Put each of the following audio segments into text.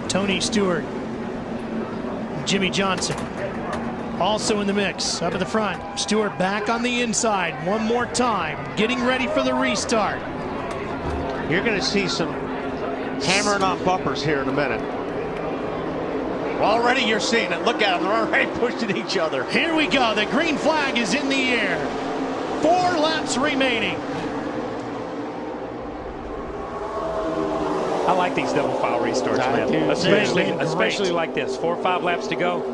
Tony Stewart, Jimmie Johnson, also in the mix, up at the front. Stewart back on the inside one more time, getting ready for the restart. You're going to see some hammering on bumpers here in a minute. Already you're seeing it. Look at them. They're already pushing each other. Here we go. The green flag is in the air. 4 laps remaining. I like these double file restarts, man. Especially like this. 4 or 5 laps to go.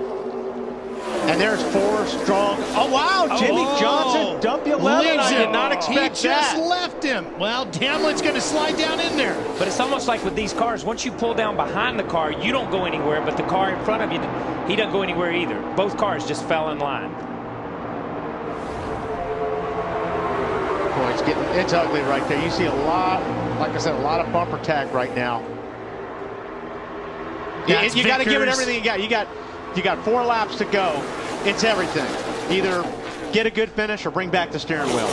And there's 4 strong. Oh, wow. Jimmie Johnson, W11. I did not expect he just that. left him. Well, Hamlin's going to slide down in there. But it's almost like with these cars, once you pull down behind the car, you don't go anywhere, but the car in front of you, he doesn't go anywhere either. Both cars just fell in line. Boy, it's ugly right there. You see a lot, like I said, a lot of bumper tag right now. You got to give it everything you got. You got 4 laps to go. It's everything. Either get a good finish or bring back the steering wheel.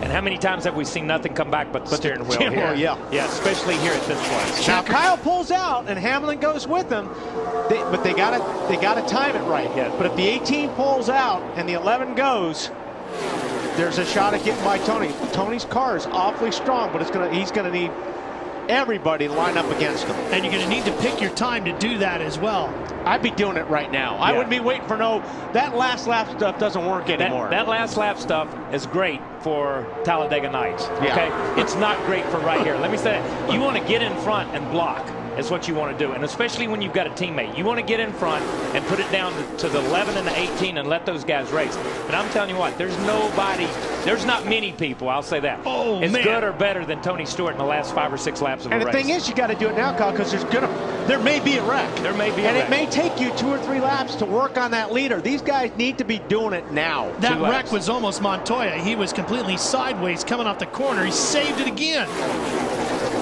And how many times have we seen nothing come back but the steering wheel here? Yeah, especially here at this place. Now Kyle pulls out and Hamlin goes with him, but they gotta time it right. Yeah. But if the 18 pulls out and the 11 goes, there's a shot at getting by Tony. Tony's car is awfully strong, but he's gonna need everybody to line up against him. And you're going to need to pick your time to do that as well. I'd be doing it right now. I wouldn't be waiting for that last lap stuff doesn't work anymore. That last lap stuff is great for Talladega Nights. Okay, it's not great for right here. Let me say that. You want to get in front and block. Is what you want to do, and especially when you've got a teammate, you want to get in front and put it down to the 11 and the 18 and let those guys race. And I'm telling you what, there's not many people, I'll say that, as good or better than Tony Stewart in the last 5 or 6 laps of a race. And the thing is, you got to do it now, Kyle, because there may be a wreck. There may be a wreck. And it may take you 2 or 3 laps to work on that leader. These guys need to be doing it now. That wreck was almost Montoya. He was completely sideways coming off the corner. He saved it again.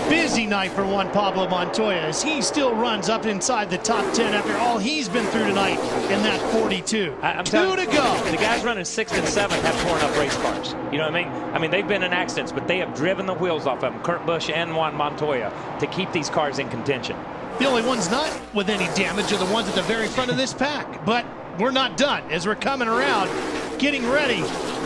Busy night for Juan Pablo Montoya as he still runs up inside the top 10 after all he's been through tonight in that 42. 2 to go. The guys running 6th and 7th have torn up race cars. You know what I mean? I mean, they've been in accidents, but they have driven the wheels off of them, Kurt Busch and Juan Montoya, to keep these cars in contention. The only ones not with any damage are the ones at the very front of this pack. But we're not done as we're coming around, getting ready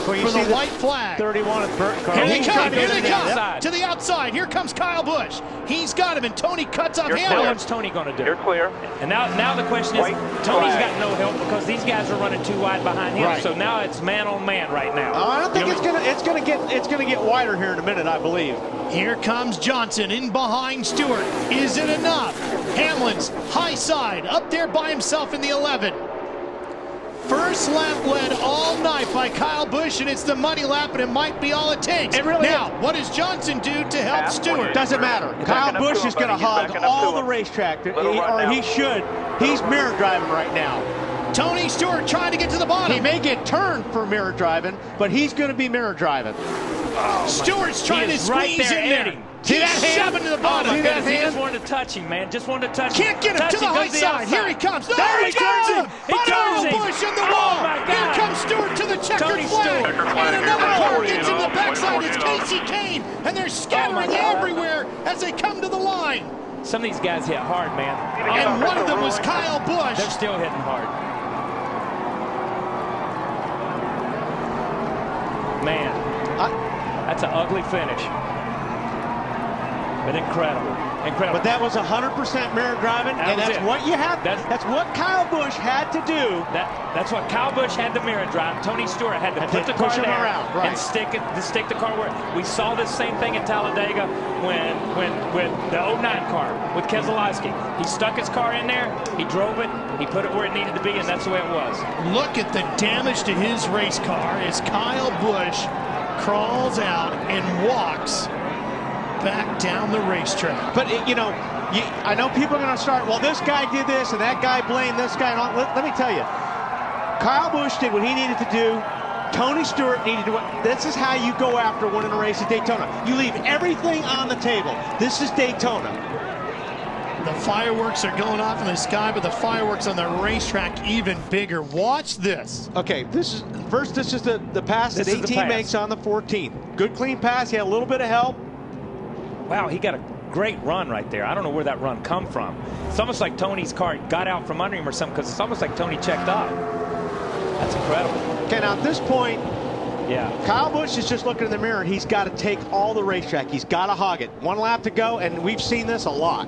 for the white flag. 31 at Burton car. Here they come to the outside. Here comes Kyle Busch. He's got him, and Tony cuts off Hamlin. Now what's Tony going to do? You're clear. And now the question is, Tony's got no help because these guys are running too wide behind him. Right. So now it's man on man right now. I don't think it's gonna get wider here in a minute, I believe. Here comes Johnson in behind Stewart. Is it enough? Hamlin's high side up there by himself in the 11. First lap led all night by Kyle Busch, and it's the money lap, and it might be all it takes. Now, what does Johnson do to help Stewart? Doesn't matter. Kyle Busch is going to hog all the racetrack, or he should. He's mirror driving right now. Tony Stewart trying to get to the bottom. He may get turned for mirror driving, but he's going to be mirror driving. Stewart's trying to squeeze in there. See that hand? Shoving to the bottom. He just wanted to touch him, man. Just wanted to touch him. Can't get him to the high side. Here he comes. No, there he turns him. He turns him. Busch in the wall. Oh, my God. Here comes Stewart to the checkered flag. And another car gets in the backside. It's Casey Kane. And they're scattering everywhere as they come to the line. Some of these guys hit hard, man. And one of them was Kyle Busch. They're still hitting hard. Man, that's an ugly finish. But incredible. But that was 100% mirror driving, and that's what you have. That's what Kyle Busch had to do. That's what Kyle Busch had to mirror drive. Tony Stewart had to put the car there and stick the car where. We saw this same thing at Talladega when with the 09 car with Keselowski. He stuck his car in there, he drove it, he put it where it needed to be, and that's the way it was. Look at the damage to his race car as Kyle Busch crawls out and walks back down the racetrack. But, I know people are going to start, well, this guy did this and that guy blamed this guy. Let me tell you, Kyle Busch did what he needed to do. Tony Stewart needed to do it. This is how you go after winning a race at Daytona. You leave everything on the table. This is Daytona. The fireworks are going off in the sky, but the fireworks on the racetrack even bigger. Watch this. Okay, this is the pass that 18 makes on the 14th. Good clean pass. He had a little bit of help. Wow, he got great run right there. I don't know where that run come from. It's almost like Tony's car got out from under him or something, because it's almost like Tony checked out. That's incredible. Okay, now at this point, yeah, Kyle Busch is just looking in the mirror, and he's got to take all the racetrack. He's got to hog it. 1 lap to go, and we've seen this a lot.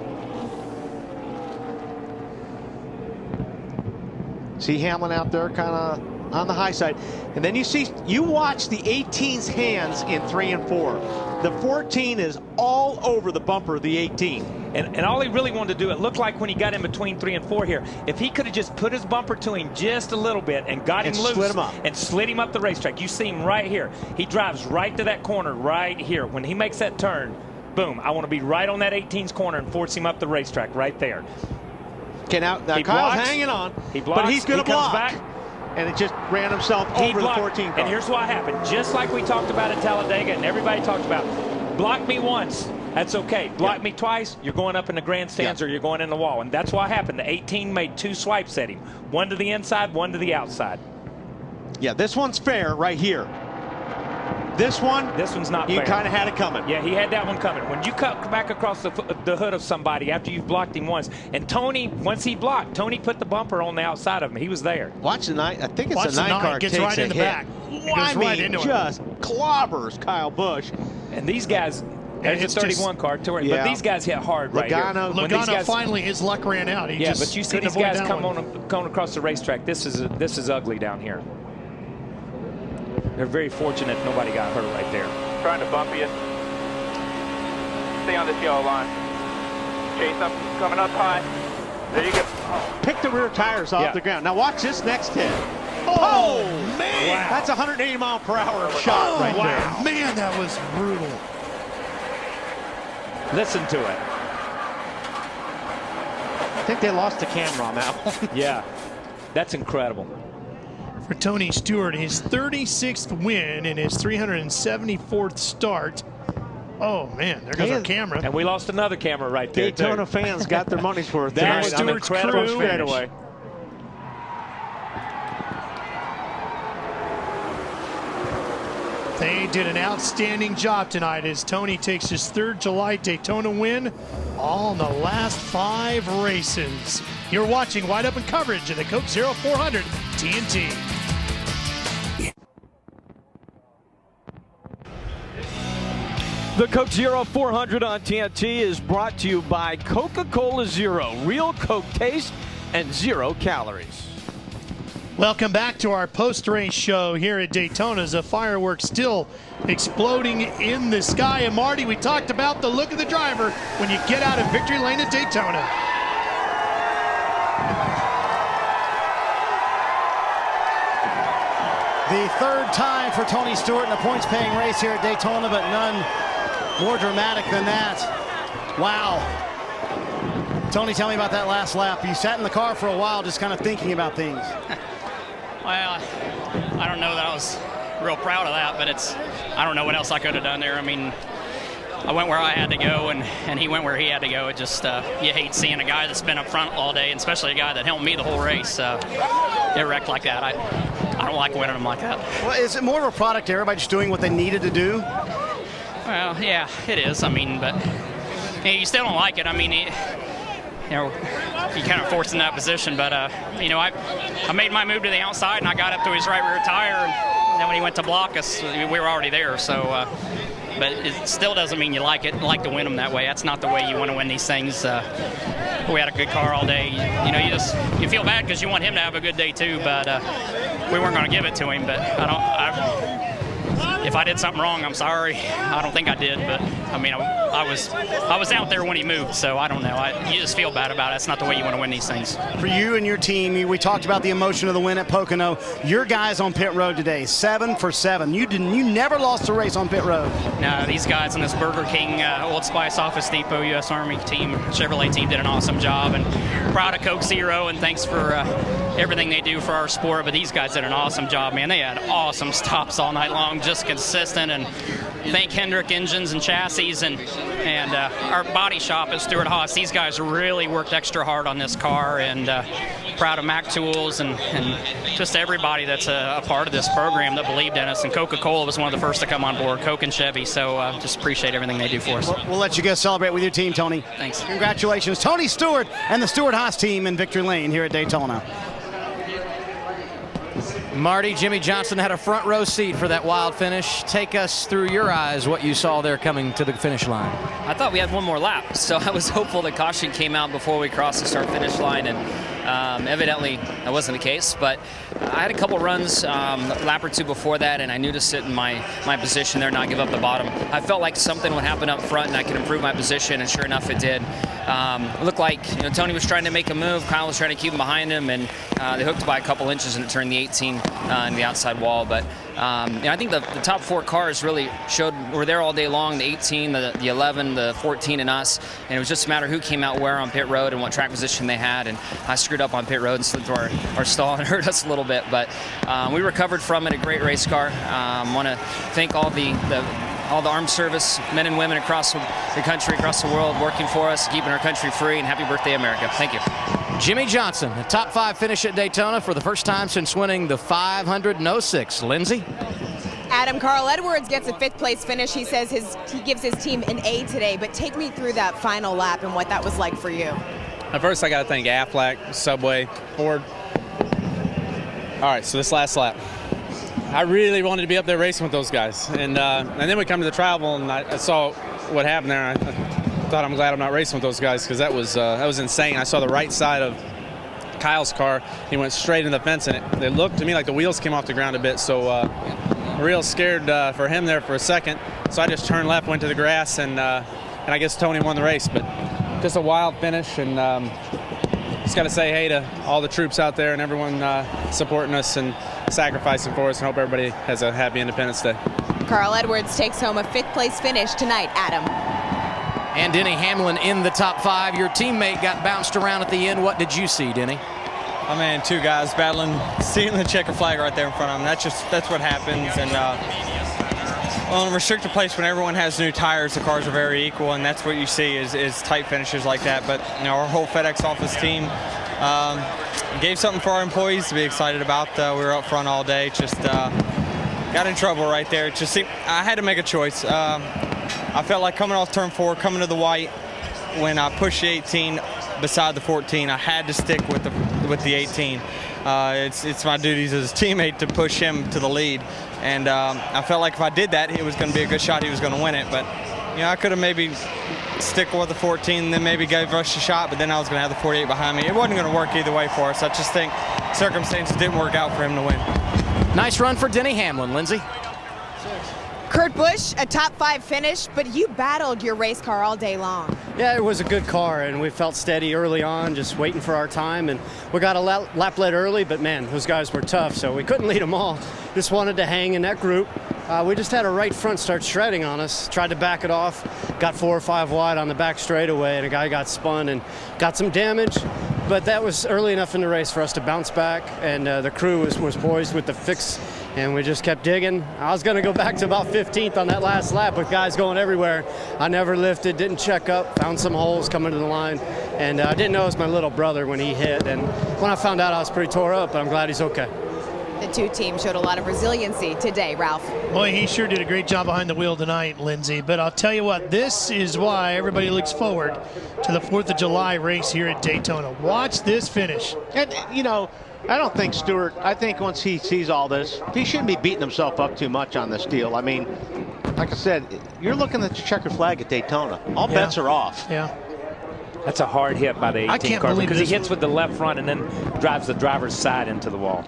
See Hamlin out there kind of on the high side. And then you watch the 18's hands in 3 and 4. The 14 is all over the bumper of the 18. And all he really wanted to do, it looked like when he got in between 3 and 4 here, if he could have just put his bumper to him just a little bit and got him loose and slid him up the racetrack. You see him right here. He drives right to that corner right here. When he makes that turn, boom, I want to be right on that 18's corner and force him up the racetrack right there. Okay, now Kyle's blocks, hanging on, he blocks, but he's going to block. Back, and it just ran himself over the 14 car. And here's what happened. Just like we talked about at Talladega and everybody talked about, block me once, that's okay. Block me twice, you're going up in the grandstands or you're going in the wall. And that's what happened. The 18 made 2 swipes at him. One to the inside, one to the outside. Yeah, this one's fair right here. This one's not fair. You kind of had it coming. Yeah, he had that one coming. When you cut back across the hood of somebody after you've blocked him once, and Tony, once he blocked, Tony put the bumper on the outside of him. He was there. Watch the 9. I think it's a 9 car. Gets right in the back. I mean, just clobbers Kyle Busch. And these guys, there's a 31 car, but these guys hit hard right here. Logano finally, his luck ran out. But you see these guys coming across the racetrack. This is ugly down here. They're very fortunate nobody got hurt right there. Trying to bump you. Stay on this yellow line. Chase up, coming up high. There you go. Pick the rear tires off the ground. Now watch this next hit. Oh man! Wow. That's a 180-mile-per-hour shot right there. Man, that was brutal. Listen to it. I think they lost the camera now. Yeah, that's incredible. For Tony Stewart, his 36th win in his 374th start. Oh man, there goes our camera. And we lost another camera right there. Daytona fans got their money's worth. That was an incredible straightaway. They did an outstanding job tonight as Tony takes his 3rd July Daytona win, all in the last 5 races. You're watching Wide Open coverage of the Coke Zero 400 TNT. The Coke Zero 400 on TNT is brought to you by Coca-Cola Zero. Real Coke taste and 0 calories. Welcome back to our post-race show here at Daytona. As the fireworks still exploding in the sky. And Marty, we talked about the look of the driver when you get out of victory lane at Daytona. The 3rd time for Tony Stewart in a points-paying race here at Daytona, but none more dramatic than that. Wow. Tony, tell me about that last lap. You sat in the car for a while just kind of thinking about things. Well, I don't know that I was real proud of that, but I don't know what else I could have done there. I mean, I went where I had to go, and he went where he had to go. It just, you hate seeing a guy that's been up front all day, and especially a guy that helped me the whole race, get wrecked like that. I don't like winning them like that. Well, is it more of a product of everybody just doing what they needed to do? Well, yeah, it is. I mean, but you still don't like it. I mean, you kind of forced in that position. But, I made my move to the outside, and I got up to his right rear tire. And then when he went to block us, we were already there. So, but it still doesn't mean you like it, like to win them that way. That's not the way you want to win these things. We had a good car all day. You feel bad because you want him to have a good day too. But we weren't going to give it to him. But if I did something wrong, I'm sorry. I don't think I did, but I mean, I was out there when he moved, so I don't know. You just feel bad about it. It's not the way you want to win these things. For you and your team, we talked about the emotion of the win at Pocono. Your guys on pit road today, 7 for 7. You never lost a race on pit road. No, these guys on this Burger King, Old Spice, Office Depot, U.S. Army team, Chevrolet team did an awesome job, and proud of Coke Zero, and thanks for everything they do for our sport. But these guys did an awesome job, man. They had awesome stops all night long, just consistent, and thank Hendrick Engines and Chassis season. And our body shop at Stewart Haas, these guys really worked extra hard on this car, and proud of Mac Tools and just everybody that's a part of this program that believed in us. And Coca-Cola was one of the first to come on board, Coke and Chevy, so just appreciate everything they do for us. We'll let you go celebrate with your team, Tony. Thanks. Congratulations, Tony Stewart and the Stewart Haas team in victory lane here at Daytona. Marty, Jimmie Johnson had a front row seat for that wild finish. Take us through your eyes what you saw there coming to the finish line. I thought we had one more lap, so I was hopeful that caution came out before we crossed the start-finish line, and evidently that wasn't the case. But I had a couple runs, a lap or two before that, and I knew to sit in my position there, not give up the bottom. I felt like something would happen up front and I could improve my position, and sure enough, it did. It looked like Tony was trying to make a move, Kyle was trying to keep him behind him, and they hooked by a couple inches and it turned the 18 in the outside wall. But I think the top 4 cars really were there all day long, the 18, the 11, the 14, and us, and it was just a matter of who came out where on pit road and what track position they had, and I screwed up on pit road and slid through our stall and hurt us a little bit, but we recovered from it. A great race car. Want to thank all the armed service men and women across the country, across the world, working for us, keeping our country free, and happy birthday, America. Thank you. Jimmie Johnson, a top 5 finish at Daytona for the first time since winning the 500-06. Lindsay? Adam, Carl Edwards gets a 5th place finish. He says he gives his team an A today, but take me through that final lap and what that was like for you. At first, I got to thank Aflac, Subway, Ford. All right, so this last lap, I really wanted to be up there racing with those guys, and then we come to the travel, and I saw what happened there. I thought, I'm glad I'm not racing with those guys, because that was insane. I saw the right side of Kyle's car. He went straight in the fence, and it looked to me like the wheels came off the ground a bit. So real scared for him there for a second. So I just turned left, went to the grass, and I guess Tony won the race. But just a wild finish, and just got to say hey to all the troops out there and everyone supporting us and sacrificing for us, and hope everybody has a happy Independence Day. Carl Edwards takes home a 5th place finish tonight. Adam. And Denny Hamlin in the top 5. Your teammate got bounced around at the end. What did you see, Denny? I mean, 2 guys battling, seeing the checker flag right there in front of them. That's what happens. And on a restricted place, when everyone has new tires, the cars are very equal, and that's what you see is tight finishes like that. But our whole FedEx office team gave something for our employees to be excited about. We were up front all day. Just got in trouble right there. I had to make a choice. I felt like coming off turn 4, coming to the white, when I pushed the 18 beside the 14, I had to stick with the 18. It's my duties as a teammate to push him to the lead, and I felt like if I did that, it was going to be a good shot. He was going to win it, but I could have maybe stick with the 14 and then maybe gave Rush a shot, but then I was going to have the 48 behind me. It wasn't going to work either way for us. I just think circumstances didn't work out for him to win. Nice run for Denny Hamlin, Lindsay. Kurt Busch, a top 5 finish, but you battled your race car all day long. Yeah, it was a good car, and we felt steady early on, just waiting for our time, and we got a lap led early, but man, those guys were tough, so we couldn't lead them all. Just wanted to hang in that group. We just had a right front start shredding on us, tried to back it off, got 4 or 5 wide on the back straightaway, and a guy got spun and got some damage, but that was early enough in the race for us to bounce back, and the crew was poised with the fix, and we just kept digging. I was going to go back to about 15th on that last lap with guys going everywhere. I never lifted, didn't check up, found some holes coming to the line, and I didn't know it was my little brother when he hit, and when I found out I was pretty tore up, but I'm glad he's okay. The 2 teams showed a lot of resiliency today, Ralph. Boy, he sure did a great job behind the wheel tonight, Lindsay. But I'll tell you what, this is why everybody looks forward to the 4th of July race here at Daytona. Watch this finish. And, I don't think Stewart, I think once he sees all this, he shouldn't be beating himself up too much on this deal. I mean, like I said, you're looking at the checkered flag at Daytona. All bets are off. Yeah. That's a hard hit by the 18 car because he hits with the left front and then drives the driver's side into the wall.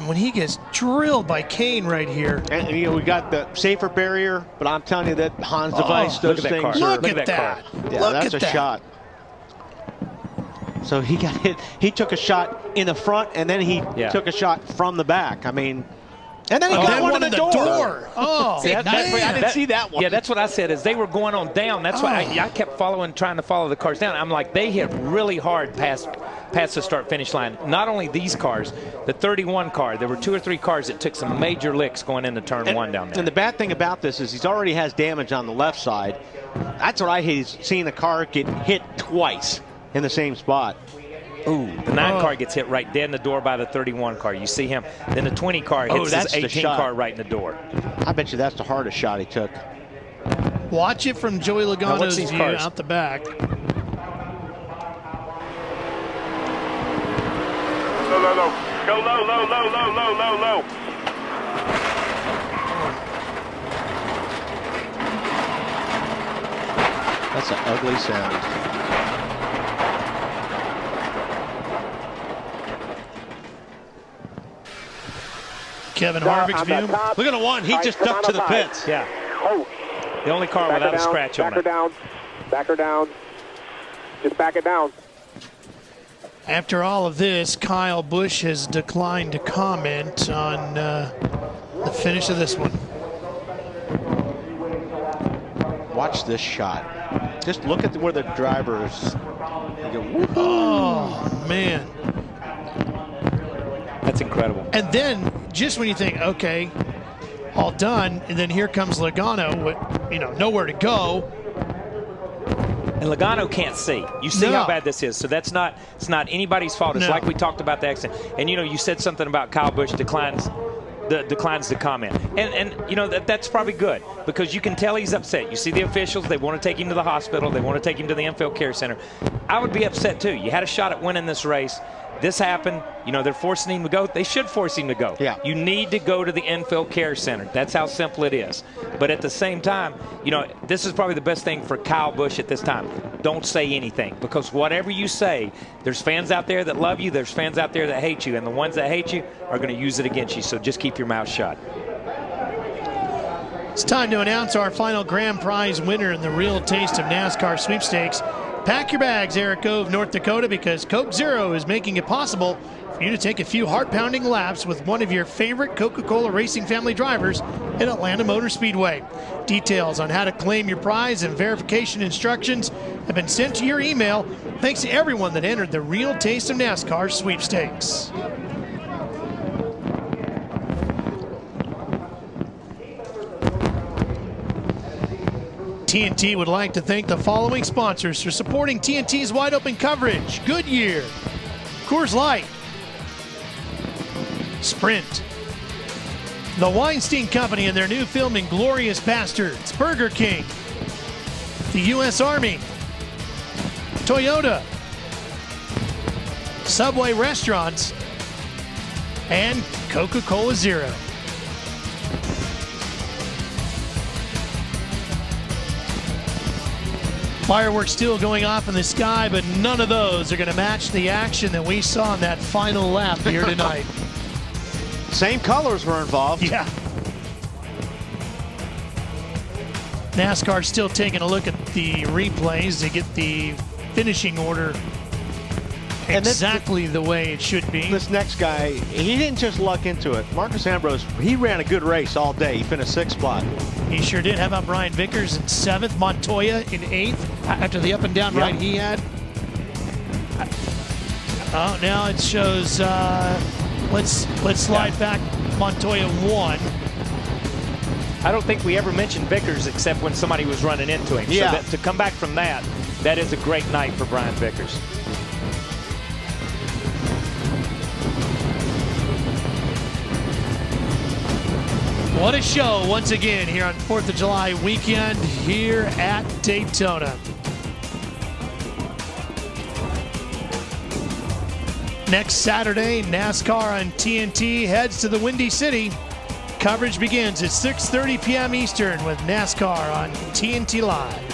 When he gets drilled by Kane right here. And we got the safer barrier, but I'm telling you that Hans device, those things. Look at that. Yeah, that's a shot. So he got hit. He took a shot in the front, and then he took a shot from the back. I mean, and then he got one in the door. Oh, see, I didn't see that one. Yeah, that's what I said. Is they were going on down. That's why I kept trying to follow the cars down. I'm like, they hit really hard past past the start-finish line. Not only these cars, the 31 car, there were 2 or 3 cars that took some major licks going into turn 1 down there. And the bad thing about this is he's already has damage on the left side. That's what I hate, is seeing the car get hit twice in the same spot. Ooh, the 9 car gets hit right dead in the door by the 31 car. You see him. Then the 20 car hits that's his the 18 shot. car right in the door. I bet you that's the hardest shot he took. Watch it from Joey Logano's view out the back. Low, low, low. Go low, low, low, low, low, low, low. That's an ugly sound. Kevin Harvick's view. Look at the one. He just ducked to the pits. Yeah. The only car without a scratch on it. Back her down. Back her down. Just back it down. After all of this, Kyle Busch has declined to comment on the finish of this one. Watch this shot. Just look at where the drivers. Oh, man. That's incredible. And then, just when you think, okay, all done, and then here comes Logano with, nowhere to go. And Logano can't see. You see how bad this is. So it's not anybody's fault. It's like we talked about the accident. And you said something about Kyle Busch declines to comment. And that's probably good, because you can tell he's upset. You see the officials, they want to take him to the hospital, they want to take him to the Infield Care Center. I would be upset too. You had a shot at winning this race. This happened. They're forcing him to go. They should force him to go. Yeah. You need to go to the Infield Care Center. That's how simple it is. But at the same time, this is probably the best thing for Kyle Busch at this time. Don't say anything, because whatever you say, there's fans out there that love you, there's fans out there that hate you, and the ones that hate you are going to use it against you. So just keep your mouth shut. It's time to announce our final grand prize winner in the Real Taste of NASCAR Sweepstakes. Pack your bags, Eric Gove, North Dakota, because Coke Zero is making it possible for you to take a few heart-pounding laps with one of your favorite Coca-Cola Racing family drivers at Atlanta Motor Speedway. Details on how to claim your prize and verification instructions have been sent to your email. Thanks to everyone that entered the Real Taste of NASCAR Sweepstakes. TNT would like to thank the following sponsors for supporting TNT's wide open coverage: Goodyear, Coors Light, Sprint, the Weinstein Company and their new film Inglourious Bastards, Burger King, the U.S. Army, Toyota, Subway Restaurants, and Coca-Cola Zero. Fireworks still going off in the sky, but none of those are going to match the action that we saw in that final lap here tonight. Same colors were involved. Yeah. NASCAR still taking a look at the replays to get the finishing order exactly the way it should be. This next guy, he didn't just luck into it. Marcus Ambrose, he ran a good race all day. He finished 6th spot. He sure did. How about Brian Vickers in 7th, Montoya in 8th after the up and down ride he had? Oh, now it shows. Let's slide back. Montoya 1. I don't think we ever mentioned Vickers except when somebody was running into him. Yeah. So to come back from that is a great night for Brian Vickers. What a show once again here on 4th of July weekend here at Daytona. Next Saturday, NASCAR on TNT heads to the Windy City. Coverage begins at 6:30 p.m. Eastern with NASCAR on TNT Live.